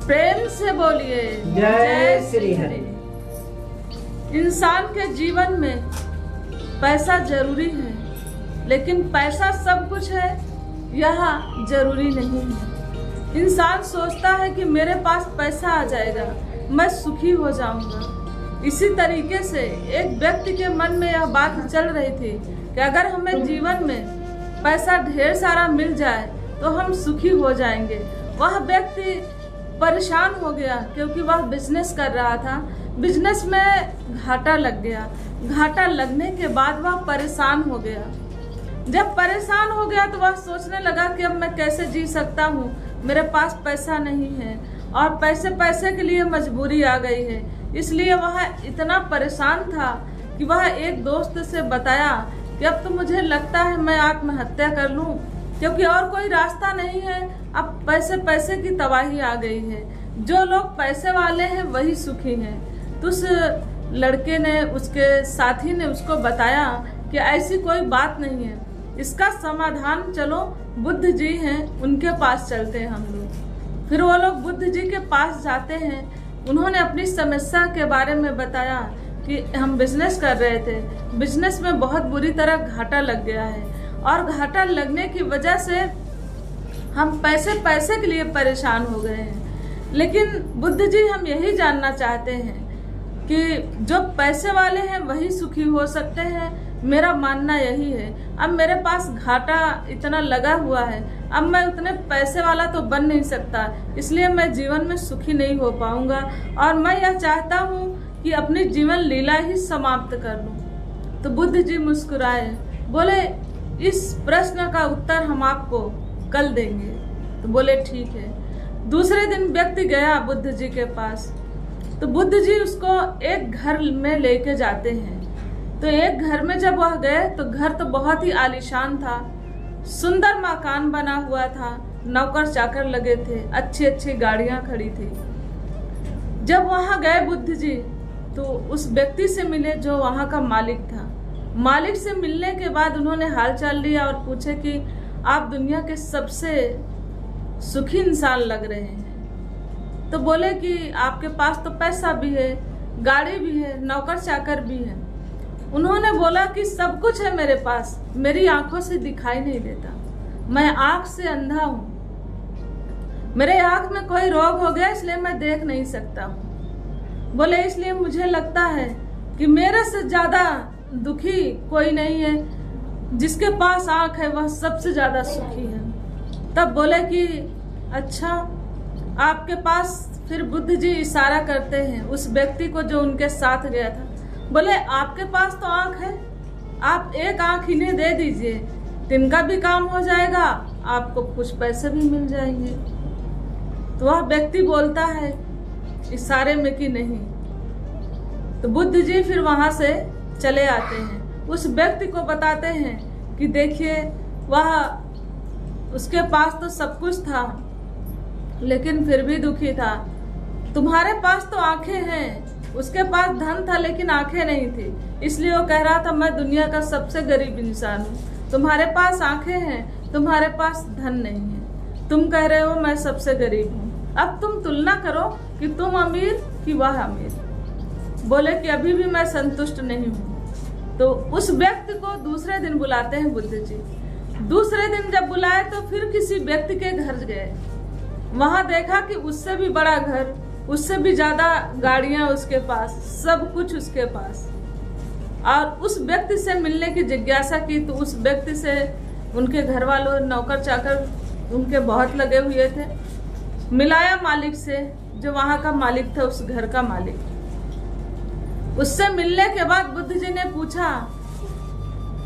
प्रेम से बोलिए जय श्री हरि। इंसान के जीवन में पैसा जरूरी है, लेकिन पैसा सब कुछ है यह जरूरी नहीं है। इंसान सोचता है कि मेरे पास पैसा आ जाएगा, मैं सुखी हो जाऊंगा। इसी तरीके से एक व्यक्ति के मन में यह बात चल रही थी कि अगर हमें जीवन में पैसा ढेर सारा मिल जाए तो हम सुखी हो जाएंगे। वह व्यक्ति परेशान हो गया क्योंकि वह बिजनेस कर रहा था। बिजनेस में घाटा लग गया। घाटा लगने के बाद वह परेशान हो गया। जब परेशान हो गया तो वह सोचने लगा कि अब मैं कैसे जी सकता हूँ, मेरे पास पैसा नहीं है और पैसे के लिए मजबूरी आ गई है। इसलिए वह इतना परेशान था कि वह एक दोस्त से बताया कि अब तो मुझे लगता है मैं आत्महत्या कर लूं, क्योंकि और कोई रास्ता नहीं है। अब पैसे की तबाही आ गई है। जो लोग पैसे वाले हैं वही सुखी हैं। तो उस लड़के ने, उसके साथी ने उसको बताया कि ऐसी कोई बात नहीं है, इसका समाधान चलो बुद्ध जी हैं उनके पास चलते हैं हम लोग। फिर वो लोग बुद्ध जी के पास जाते हैं। उन्होंने अपनी समस्या के बारे में बताया कि हम बिजनेस कर रहे थे, बिजनेस में बहुत बुरी तरह घाटा लग गया है और घाटा लगने की वजह से हम पैसे के लिए परेशान हो गए हैं। लेकिन बुद्ध जी हम यही जानना चाहते हैं कि जो पैसे वाले हैं वही सुखी हो सकते हैं। मेरा मानना यही है। अब मेरे पास घाटा इतना लगा हुआ है, अब मैं उतने पैसे वाला तो बन नहीं सकता, इसलिए मैं जीवन में सुखी नहीं हो पाऊंगा और मैं यह चाहता हूँ कि अपनी जीवन लीला ही समाप्त कर लूं। तो बुद्ध जी मुस्कुराए, बोले इस प्रश्न का उत्तर हम आपको कल देंगे। तो बोले ठीक है। दूसरे दिन व्यक्ति गया बुद्ध जी के पास। तो बुद्ध जी उसको एक घर में लेके जाते हैं। तो एक घर में जब वह गए तो घर तो बहुत ही आलीशान था, सुंदर मकान बना हुआ था, नौकर चाकर लगे थे, अच्छी गाड़ियां खड़ी थी। जब वहां गए बुद्ध जी तो उस व्यक्ति से मिले जो वहां का मालिक था। मालिक से मिलने के बाद उन्होंने हालचाल लिया और पूछे कि आप दुनिया के सबसे सुखी इंसान लग रहे हैं। तो बोले कि आपके पास तो पैसा भी है, गाड़ी भी है, नौकर चाकर भी है। उन्होंने बोला कि सब कुछ है मेरे पास, मेरी आंखों से दिखाई नहीं देता, मैं आंख से अंधा हूँ, मेरे आंख में कोई रोग हो गया इसलिए मैं देख नहीं सकता हूँ। बोले इसलिए मुझे लगता है कि मेरे से ज्यादा दुखी कोई नहीं है, जिसके पास आंख है वह सबसे ज्यादा सुखी है। तब बोले कि अच्छा आपके पास, फिर बुद्ध जी इशारा करते हैं उस व्यक्ति को जो उनके साथ गया था। बोले आपके पास तो आंख है, आप एक आंख इन्हें दे दीजिए, तिनका भी काम हो जाएगा, आपको कुछ पैसे भी मिल जाएंगे। तो वह व्यक्ति बोलता है इशारे में कि नहीं। तो बुद्ध जी फिर वहां से चले आते हैं। उस व्यक्ति को बताते हैं कि देखिए वह, उसके पास तो सब कुछ था लेकिन फिर भी दुखी था। तुम्हारे पास तो आंखें हैं, उसके पास धन था लेकिन आंखें नहीं थी, इसलिए वो कह रहा था मैं दुनिया का सबसे गरीब इंसान हूँ। तुम्हारे पास आंखें हैं, तुम्हारे पास धन नहीं है, तुम कह रहे हो मैं सबसे गरीब हूँ। अब तुम तुलना करो कि तुम अमीर कि वह अमीर। बोले कि अभी भी मैं संतुष्ट नहीं हूँ। तो उस व्यक्ति को दूसरे दिन बुलाते हैं बुद्ध जी। दूसरे दिन जब बुलाए तो फिर किसी व्यक्ति के घर गए। वहां देखा कि उससे भी बड़ा घर, उससे भी ज्यादा गाड़ियां उसके पास, सब कुछ उसके पास। और उस व्यक्ति से मिलने की जिज्ञासा की तो उस व्यक्ति से उनके घर वालों, नौकर चाकर उनके बहुत लगे हुए थे। मिलाया मालिक से, जो वहां का मालिक था, उस घर का मालिक। उससे मिलने के बाद बुद्ध जी ने पूछा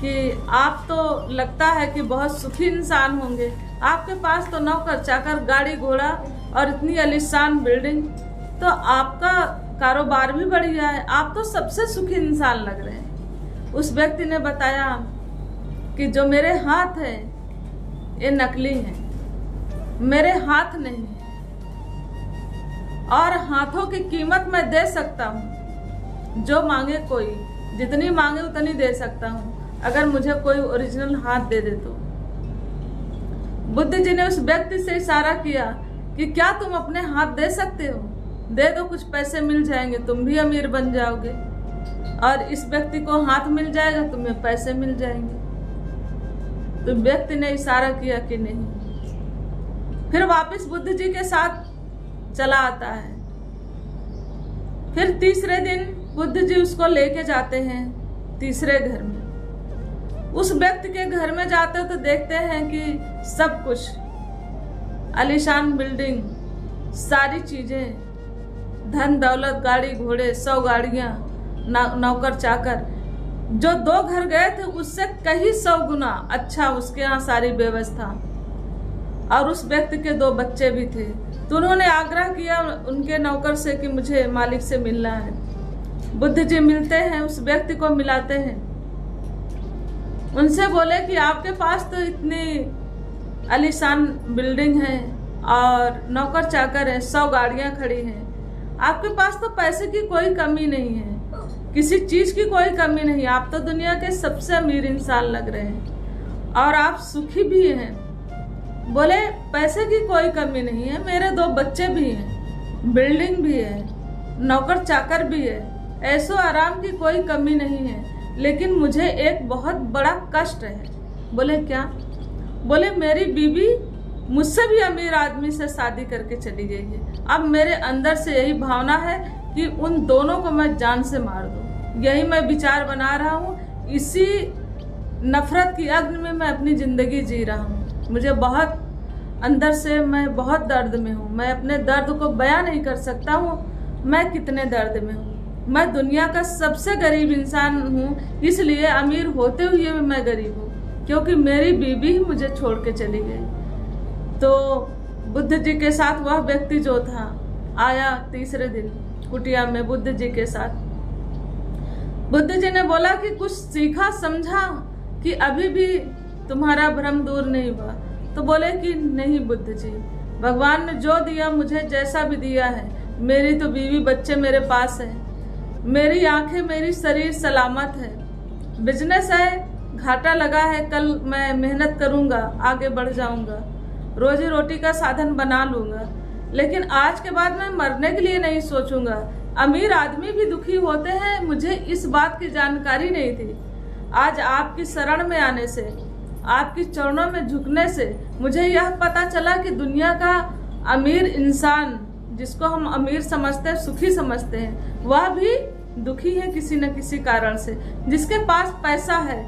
कि आप तो लगता है कि बहुत सुखी इंसान होंगे, आपके पास तो नौकर चाकर, गाड़ी घोड़ा और इतनी आलीशान बिल्डिंग, तो आपका कारोबार भी बढ़िया है, आप तो सबसे सुखी इंसान लग रहे हैं। उस व्यक्ति ने बताया कि जो मेरे हाथ है ये नकली है, मेरे हाथ नहीं है और हाथों की कीमत मैं दे सकता हूँ, जो मांगे कोई, जितनी मांगे उतनी दे सकता हूँ, अगर मुझे कोई ओरिजिनल हाथ दे दे तो। बुद्ध जी ने उस व्यक्ति से इशारा किया कि क्या तुम अपने हाथ दे सकते हो? दे दो, कुछ पैसे मिल जाएंगे, तुम भी अमीर बन जाओगे, और इस व्यक्ति को हाथ मिल जाएगा, तुम्हें पैसे मिल जाएंगे। तो व्यक्ति ने इशारा किया कि नहीं। फिर वापस बुद्ध जी के साथ चला आता है। फिर तीसरे दिन बुद्ध जी उसको लेके जाते हैं तीसरे घर में। उस व्यक्ति के घर में जाते हो तो देखते हैं कि सब कुछ, आलीशान बिल्डिंग, सारी चीजें, धन दौलत, गाड़ी घोड़े, 100 गाड़ियां, नौकर चाकर। जो 2 घर गए थे उससे कहीं 100 गुना अच्छा उसके यहाँ सारी व्यवस्था। और उस व्यक्ति के 2 बच्चे भी थे। तो उन्होंने आग्रह किया उनके नौकर से कि मुझे मालिक से मिलना है। बुद्ध जी मिलते हैं, उस व्यक्ति को मिलाते हैं, उनसे बोले कि आपके पास तो इतनी आलीशान बिल्डिंग है और नौकर चाकर है, 100 गाड़ियां खड़ी हैं, आपके पास तो पैसे की कोई कमी नहीं है, किसी चीज की कोई कमी नहीं, आप तो दुनिया के सबसे अमीर इंसान लग रहे हैं और आप सुखी भी हैं। बोले पैसे की कोई कमी नहीं है, मेरे 2 बच्चे भी हैं, बिल्डिंग भी है, नौकर चाकर भी है, ऐसो आराम की कोई कमी नहीं है, लेकिन मुझे एक बहुत बड़ा कष्ट है। बोले क्या? बोले मेरी बीवी मुझसे भी अमीर आदमी से शादी करके चली गई है। अब मेरे अंदर से यही भावना है कि उन दोनों को मैं जान से मार दूं। यही मैं विचार बना रहा हूँ, इसी नफरत की अग्नि में मैं अपनी जिंदगी जी रहा हूँ। मुझे बहुत अंदर से, मैं बहुत दर्द में हूँ, मैं अपने दर्द को बयां नहीं कर सकता हूँ मैं कितने दर्द में हूँ। मैं दुनिया का सबसे गरीब इंसान हूँ, इसलिए अमीर होते हुए भी मैं गरीब हूँ, क्योंकि मेरी बीवी ही मुझे छोड़ के चली गई। तो बुद्ध जी के साथ वह व्यक्ति जो था आया तीसरे दिन कुटिया में बुद्ध जी के साथ। बुद्ध जी ने बोला कि कुछ सीखा समझा कि अभी भी तुम्हारा भ्रम दूर नहीं हुआ? तो बोले कि नहीं बुद्ध जी, भगवान ने जो दिया मुझे, जैसा भी दिया है, मेरी तो बीवी बच्चे मेरे पास है, मेरी आंखें, मेरी शरीर सलामत है, बिजनेस है, घाटा लगा है, कल मैं मेहनत करूंगा, आगे बढ़ जाऊंगा, रोजी रोटी का साधन बना लूंगा, लेकिन आज के बाद मैं मरने के लिए नहीं सोचूंगा। अमीर आदमी भी दुखी होते हैं, मुझे इस बात की जानकारी नहीं थी। आज आपकी शरण में आने से, आपकी चरणों में झुकने से मुझे यह पता चला कि दुनिया का अमीर इंसान, जिसको हम अमीर समझते हैं, सुखी समझते हैं, वह भी दुखी है किसी न किसी कारण से। जिसके पास पैसा है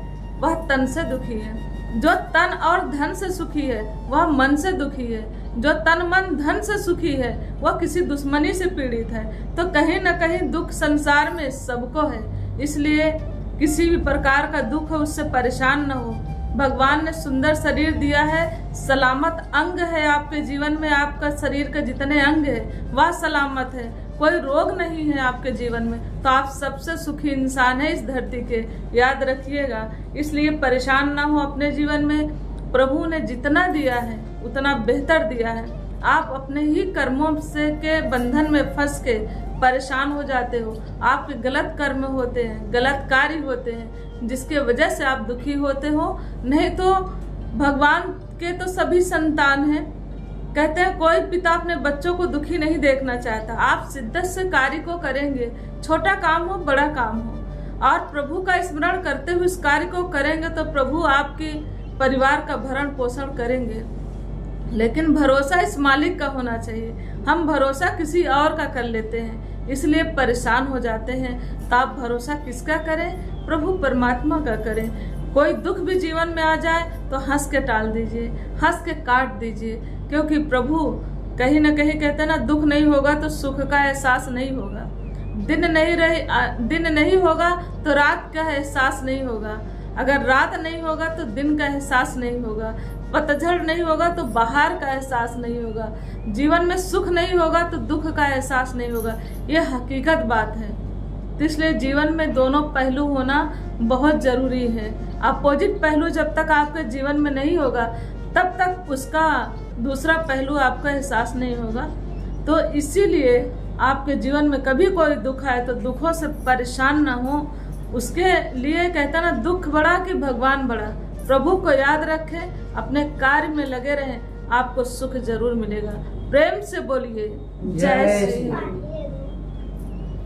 वह तन से दुखी है, जो तन और धन से सुखी है वह मन से दुखी है, जो तन मन धन से सुखी है वह किसी दुश्मनी से पीड़ित है। तो कहीं न कहीं दुख संसार में सबको है, इसलिए किसी भी प्रकार का दुख है उससे परेशान न हो। भगवान ने सुंदर शरीर दिया है, सलामत अंग है आपके जीवन में, आपका शरीर के जितने अंग है वह सलामत है, कोई रोग नहीं है आपके जीवन में, तो आप सबसे सुखी इंसान है इस धरती के, याद रखिएगा। इसलिए परेशान ना हो अपने जीवन में, प्रभु ने जितना दिया है उतना बेहतर दिया है। आप अपने ही कर्मों से के बंधन में फंस के परेशान हो जाते हो, आपके गलत कर्म होते हैं, गलत कार्य होते हैं, जिसके वजह से आप दुखी होते हो। नहीं तो भगवान के तो सभी संतान हैं, कहते हैं कोई पिता अपने बच्चों को दुखी नहीं देखना चाहता। आप शिद्दत से कार्य को करेंगे, छोटा काम हो बड़ा काम हो, और प्रभु का स्मरण करते हुए इस कार्य को करेंगे तो प्रभु आपके परिवार का भरण पोषण करेंगे। लेकिन भरोसा इस मालिक का होना चाहिए, हम भरोसा किसी और का कर लेते हैं, इसलिए परेशान हो जाते हैं। तो आप भरोसा किसका करें? प्रभु परमात्मा का करें। कोई दुख भी जीवन में आ जाए तो हंस के टाल दीजिए, हंस के काट दीजिए, क्योंकि प्रभु कहीं न कहीं कहते हैं ना, दुख नहीं होगा तो सुख का एहसास नहीं होगा, दिन नहीं होगा तो रात का एहसास नहीं होगा, अगर रात नहीं होगा तो दिन का एहसास नहीं होगा, पतझड़ नहीं होगा तो बहार का एहसास नहीं होगा, जीवन में सुख नहीं होगा तो दुख का एहसास नहीं होगा। ये हकीकत बात है। तो इसलिए जीवन में दोनों पहलू होना बहुत जरूरी है। अपोजिट पहलू जब तक आपके जीवन में नहीं होगा तब तक उसका दूसरा पहलू आपका एहसास नहीं होगा। तो इसीलिए आपके जीवन में कभी कोई दुख आए तो दुखों से परेशान ना हो। उसके लिए कहता ना, दुख बड़ा कि भगवान बड़ा। प्रभु को याद रखें, अपने कार्य में लगे रहें, आपको सुख जरूर मिलेगा। प्रेम से बोलिए जय श्री हरि।